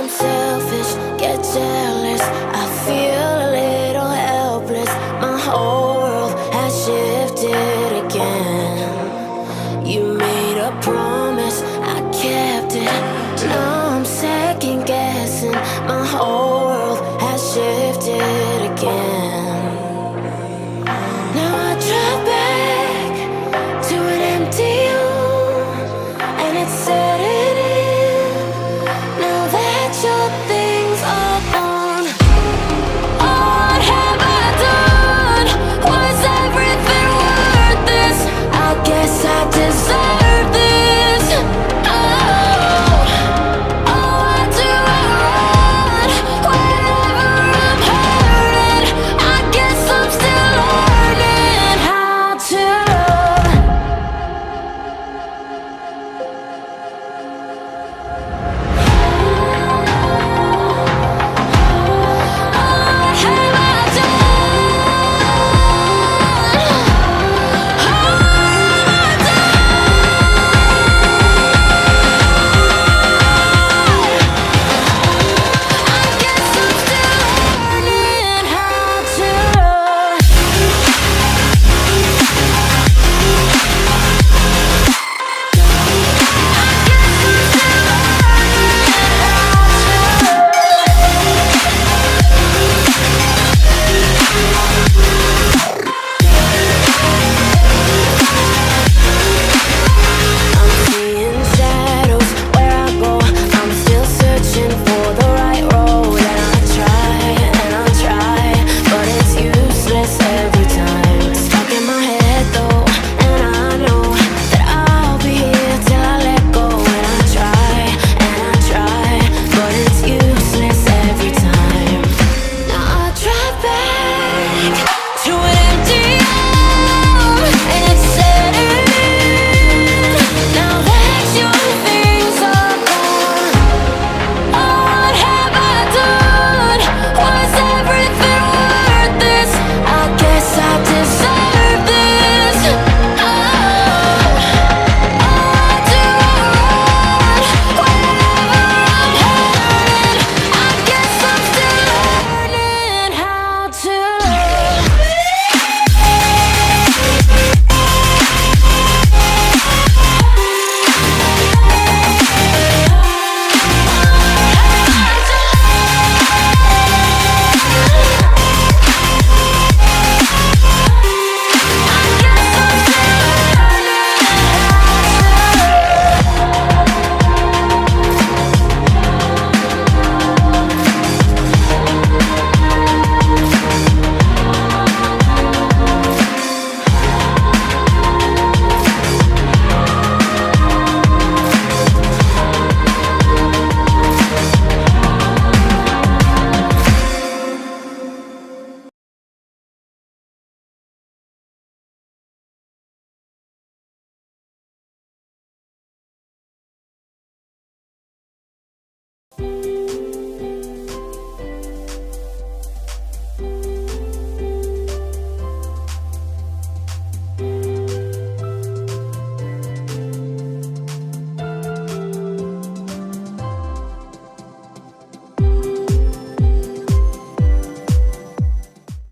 I'm selfish, get jealous. I feel a little helpless. My whole world has shifted again. You made a promise, I kept it. Now I'm second guessing. My whole world has shifted again. Now I drive back to an empty room, and it's setting in. Now that your things are gone, what have I done? Was everything worth this? I guess I deserve this. Why do I run whenever I'm hurting? I guess I'm still learning how to love. What have I back?